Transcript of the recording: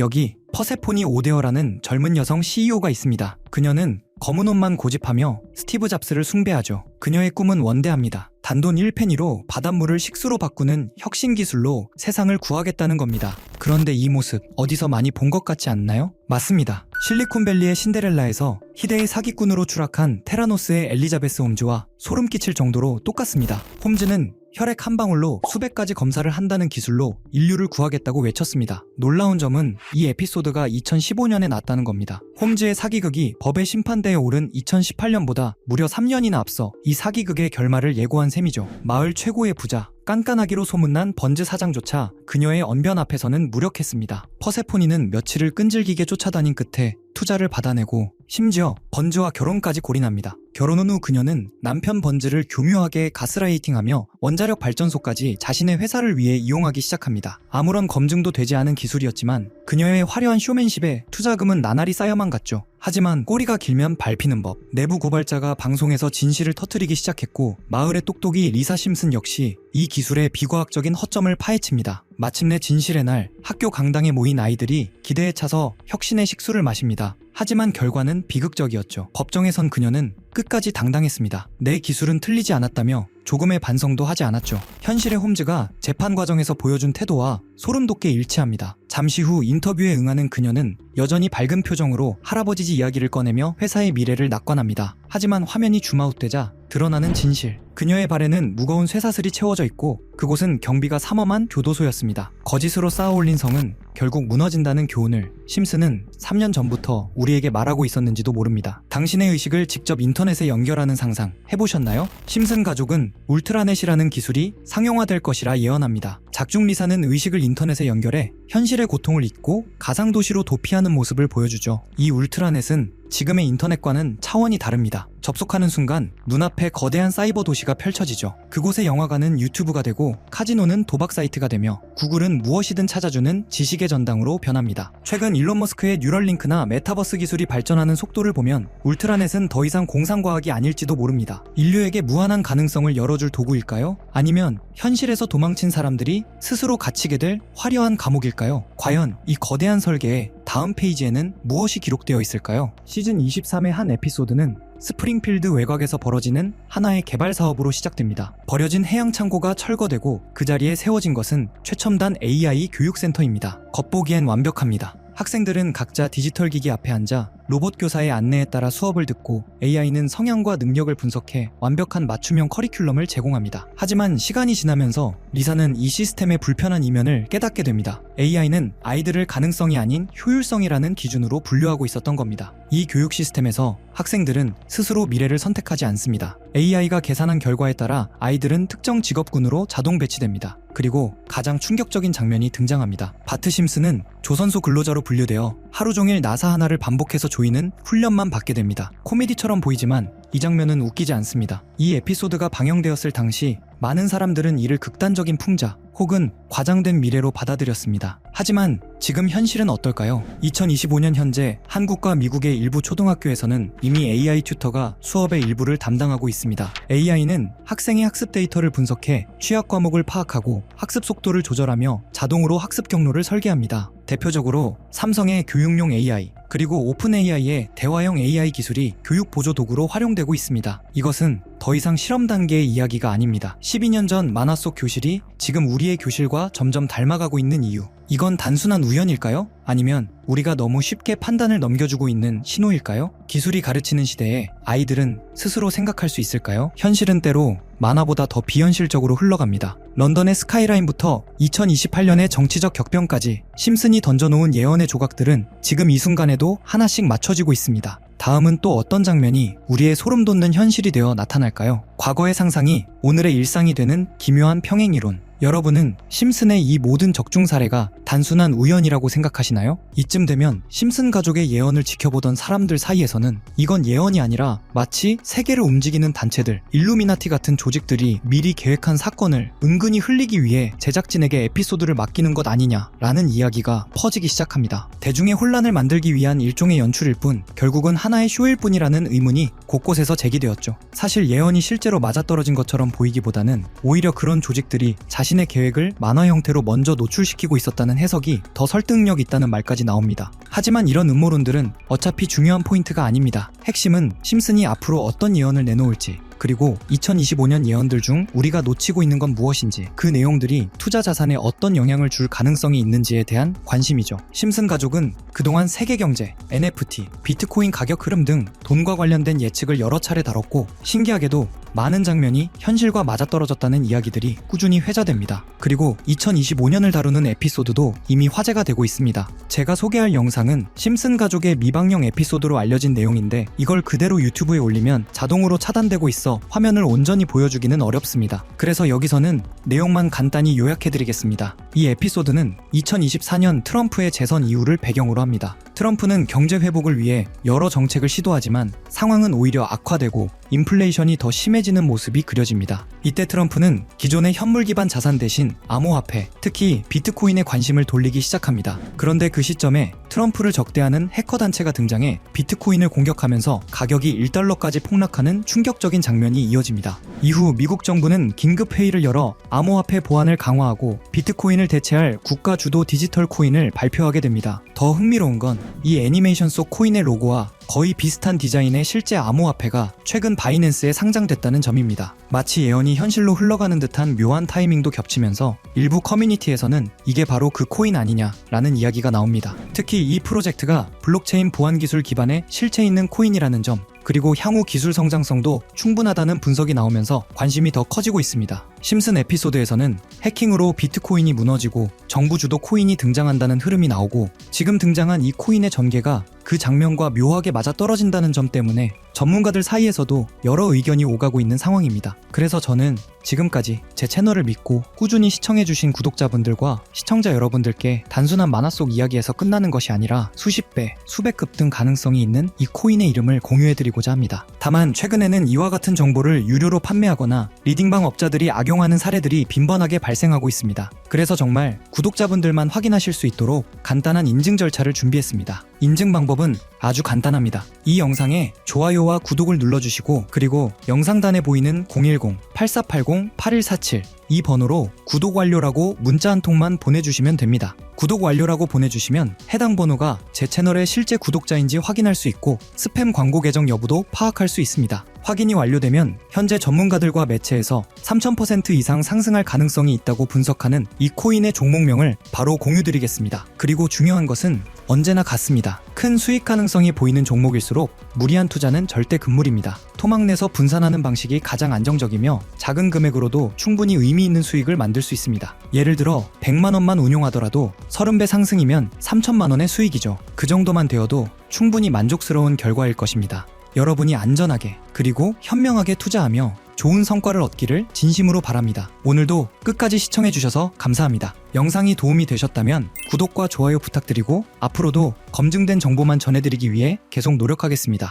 여기 퍼세포니 오데어라는 젊은 여성 CEO가 있습니다. 그녀는 검은 옷만 고집하며 스티브 잡스를 숭배하죠. 그녀의 꿈은 원대합니다. 단돈 1페니로 바닷물을 식수로 바꾸는 혁신 기술로 세상을 구하겠다는 겁니다. 그런데 이 모습 어디서 많이 본 것 같지 않나요? 맞습니다. 실리콘밸리의 신데렐라에서 희대의 사기꾼으로 추락한 테라노스의 엘리자베스 홈즈와 소름 끼칠 정도로 똑같습니다. 홈즈는 혈액 한 방울로 수백 가지 검사를 한다는 기술로 인류를 구하겠다고 외쳤습니다. 놀라운 점은 이 에피소드가 2015년에 났다는 겁니다. 홈즈의 사기극이 법의 심판대에 오른 2018년보다 무려 3년이나 앞서 이 사기극의 결말을 예고한 셈이죠. 마을 최고의 부자, 깐깐하기로 소문난 번즈 사장조차 그녀의 언변 앞에서는 무력했습니다. 퍼세포니는 며칠을 끈질기게 쫓아다닌 끝에 투자를 받아내고 심지어 번즈와 결혼까지 골인합니다. 결혼 후 그녀는 남편 번즈를 교묘하게 가스라이팅하며 원자력 발전소까지 자신의 회사를 위해 이용하기 시작합니다. 아무런 검증도 되지 않은 기술이었지만 그녀의 화려한 쇼맨십에 투자금은 나날이 쌓여만 갔죠. 하지만 꼬리가 길면 밟히는 법. 내부 고발자가 방송에서 진실을 터뜨리기 시작했고 마을의 똑똑이 리사 심슨 역시 이 기술의 비과학적인 허점을 파헤칩니다. 마침내 진실의 날 학교 강당에 모인 아이들이 기대에 차서 혁신의 식수를 마십니다. 하지만 결과는 비극적이었죠. 법정에 선 그녀는 끝까지 당당했습니다. 내 기술은 틀리지 않았다며 조금의 반성도 하지 않았죠. 현실의 홈즈가 재판 과정에서 보여준 태도와 소름 돋게 일치합니다. 잠시 후 인터뷰에 응하는 그녀는 여전히 밝은 표정으로 할아버지 이야기를 꺼내며 회사의 미래를 낙관합니다. 하지만 화면이 줌아웃되자 드러나는 진실. 그녀의 발에는 무거운 쇠사슬이 채워져 있고 그곳은 경비가 삼엄한 교도소였습니다. 거짓으로 쌓아올린 성은 결국 무너진다는 교훈을 심슨은 3년 전부터 우리에게 말하고 있었는지도 모릅니다. 당신의 의식을 직접 인터넷에 연결하는 상상 해보셨나요? 심슨 가족은 울트라넷이라는 기술이 상용화될 것이라 예언합니다. 작중 리사는 의식을 인터넷에 연결해 현실의 고통을 잊고 가상도시로 도피하는 모습을 보여주죠. 이 울트라넷은 지금의 인터넷과는 차원이 다릅니다. 접속하는 순간 눈앞에 거대한 사이버 도시가 펼쳐지죠. 그곳의 영화관은 유튜브가 되고 카지노는 도박 사이트가 되며 구글은 무엇이든 찾아주는 지식의 전당으로 변합니다. 최근 일론 머스크의 뉴럴링크나 메타버스 기술이 발전하는 속도를 보면 울트라넷은 더 이상 공상과학이 아닐지도 모릅니다. 인류에게 무한한 가능성을 열어줄 도구일까요? 아니면 현실에서 도망친 사람들이 스스로 갇히게 될 화려한 감옥일까요? 과연 이 거대한 설계의 다음 페이지에는 무엇이 기록되어 있을까요? 시즌 23의 한 에피소드는 스프링필드 외곽에서 벌어지는 하나의 개발 사업으로 시작됩니다. 버려진 해양 창고가 철거되고 그 자리에 세워진 것은 최첨단 AI 교육센터입니다. 겉보기엔 완벽합니다. 학생들은 각자 디지털 기기 앞에 앉아 로봇 교사의 안내에 따라 수업을 듣고 AI는 성향과 능력을 분석해 완벽한 맞춤형 커리큘럼을 제공합니다. 하지만 시간이 지나면서 리사는 이 시스템의 불편한 이면을 깨닫게 됩니다. AI는 아이들을 가능성이 아닌 효율성이라는 기준으로 분류하고 있었던 겁니다. 이 교육 시스템에서 학생들은 스스로 미래를 선택하지 않습니다. AI가 계산한 결과에 따라 아이들은 특정 직업군으로 자동 배치됩니다. 그리고 가장 충격적인 장면이 등장합니다. 바트 심슨은 조선소 근로자로 분류되어 하루 종일 나사 하나를 반복해서 조이는 훈련만 받게 됩니다. 코미디처럼 보이지만 이 장면은 웃기지 않습니다. 이 에피소드가 방영되었을 당시 많은 사람들은 이를 극단적인 풍자 혹은 과장된 미래로 받아들였습니다. 하지만 지금 현실은 어떨까요? 2025년 현재 한국과 미국의 일부 초등학교에서는 이미 AI 튜터가 수업의 일부를 담당하고 있습니다. AI는 학생의 학습 데이터를 분석해 취약 과목을 파악하고 학습 속도를 조절하며 자동으로 학습 경로를 설계합니다. 대표적으로 삼성의 교육용 AI, 그리고 오픈 AI의 대화형 AI 기술이 교육 보조 도구로 활용되고 있습니다. 이것은 더 이상 실험 단계의 이야기가 아닙니다. 12년 전 만화 속 교실이 지금 우리의 교실과 점점 닮아가고 있는 이유. 이건 단순한 우연일까요? 아니면 우리가 너무 쉽게 판단을 넘겨주고 있는 신호일까요? 기술이 가르치는 시대에 아이들은 스스로 생각할 수 있을까요? 현실은 때로 만화보다 더 비현실적으로 흘러갑니다. 런던의 스카이라인부터 2028년의 정치적 격변까지 심슨이 던져놓은 예언의 조각들은 지금 이 순간에도 하나씩 맞춰지고 있습니다. 다음은 또 어떤 장면이 우리의 소름 돋는 현실이 되어 나타날까요? 과거의 상상이 오늘의 일상이 되는 기묘한 평행이론. 여러분은 심슨의 이 모든 적중 사례가 단순한 우연이라고 생각하시나요? 이쯤 되면 심슨 가족의 예언을 지켜보던 사람들 사이에서는 이건 예언이 아니라 마치 세계를 움직이는 단체들, 일루미나티 같은 조직들이 미리 계획한 사건을 은근히 흘리기 위해 제작진에게 에피소드를 맡기는 것 아니냐라는 이야기가 퍼지기 시작합니다. 대중의 혼란을 만들기 위한 일종의 연출일 뿐 결국은 하나의 쇼일 뿐이라는 의문이 곳곳에서 제기되었죠. 사실 예언이 실제로 맞아떨어진 것처럼 보이기보다는 오히려 그런 조직들이 자신의 자신의 계획을 만화 형태로 먼저 노출시키고 있었다는 해석이 더 설득력 있다는 말까지 나옵니다. 하지만 이런 음모론들은 어차피 중요한 포인트가 아닙니다. 핵심은 심슨이 앞으로 어떤 예언을 내놓을지, 그리고 2025년 예언들 중 우리가 놓치고 있는 건 무엇인지, 그 내용들이 투자 자산에 어떤 영향을 줄 가능성이 있는지에 대한 관심이죠. 심슨 가족은 그동안 세계 경제, NFT, 비트코인 가격 흐름 등 돈과 관련된 예측을 여러 차례 다뤘고, 신기하게도 많은 장면이 현실과 맞아떨어졌다는 이야기들이 꾸준히 회자됩니다. 그리고 2025년을 다루는 에피소드도 이미 화제가 되고 있습니다. 제가 소개할 영상은 심슨 가족의 미방영 에피소드로 알려진 내용인데, 이걸 그대로 유튜브에 올리면 자동으로 차단되고 있어 화면을 온전히 보여주기는 어렵습니다. 그래서 여기서는 내용만 간단히 요약해드리겠습니다. 이 에피소드는 2024년 트럼프의 재선 이후를 배경으로 합니다. 트럼프는 경제 회복을 위해 여러 정책을 시도하지만 상황은 오히려 악화되고 인플레이션이 더 심해지는 모습이 그려집니다. 이때 트럼프는 기존의 현물 기반 자산 대신 암호화폐, 특히 비트코인에 관심을 돌리기 시작합니다. 그런데 그 시점에 트럼프를 적대하는 해커 단체가 등장해 비트코인을 공격하면서 가격이 1달러까지 폭락하는 충격적인 장면이 이어집니다. 이후 미국 정부는 긴급 회의를 열어 암호화폐 보안을 강화하고 비트코인을 대체할 국가 주도 디지털 코인을 발표하게 됩니다. 더 흥미로운 건 이 애니메이션 속 코인의 로고와 거의 비슷한 디자인의 실제 암호화폐가 최근 바이낸스에 상장됐다는 점입니다. 마치 예언이 현실로 흘러가는 듯한 묘한 타이밍도 겹치면서 일부 커뮤니티에서는 이게 바로 그 코인 아니냐라는 이야기가 나옵니다. 특히 이 프로젝트가 블록체인 보안 기술 기반의 실체 있는 코인이라는 점, 그리고 향후 기술 성장성도 충분하다는 분석이 나오면서 관심이 더 커지고 있습니다. 심슨 에피소드에서는 해킹으로 비트코인이 무너지고 정부 주도 코인이 등장한다는 흐름이 나오고, 지금 등장한 이 코인의 전개가 그 장면과 묘하게 맞아떨어진다는 점 때문에 전문가들 사이에서도 여러 의견이 오가고 있는 상황입니다. 그래서 저는 지금까지 제 채널을 믿고 꾸준히 시청해주신 구독자분들과 시청자 여러분들께 단순한 만화 속 이야기에서 끝나는 것이 아니라 수십 배, 수백 급 등 가능성이 있는 이 코인의 이름을 공유해드리고자 합니다. 다만 최근에는 이와 같은 정보를 유료로 판매하거나 리딩방 업자들이 악용하는 사례들이 빈번하게 발생하고 있습니다. 그래서 정말 구독자분들만 확인하실 수 있도록 간단한 인증 절차를 준비했습니다. 인증 방법은 아주 간단합니다. 이 영상에 좋아요와 구독을 눌러주시고, 그리고 영상단에 보이는 010-8480-8147 이 번호로 구독 완료라고 문자 한 통만 보내주시면 됩니다. 구독 완료라고 보내주시면 해당 번호가 제 채널의 실제 구독자인지 확인할 수 있고, 스팸 광고 계정 여부도 파악할 수 있습니다. 확인이 완료되면 현재 전문가들과 매체에서 3000% 이상 상승할 가능성이 있다고 분석하는 이 코인의 종목명을 바로 공유드리겠습니다. 그리고 중요한 것은 언제나 같습니다. 큰 수익 가능성이 보이는 종목일수록 무리한 투자는 절대 금물입니다. 토막 내서 분산하는 방식이 가장 안정적이며 작은 금액으로도 충분히 의미 있는 수익을 만들 수 있습니다. 예를 들어 100만 원만 운용하더라도 30배 상승이면 3천만 원의 수익이죠. 그 정도만 되어도 충분히 만족스러운 결과일 것입니다. 여러분이 안전하게 그리고 현명하게 투자하며 좋은 성과를 얻기를 진심으로 바랍니다. 오늘도 끝까지 시청해주셔서 감사합니다. 영상이 도움이 되셨다면 구독과 좋아요 부탁드리고, 앞으로도 검증된 정보만 전해드리기 위해 계속 노력하겠습니다.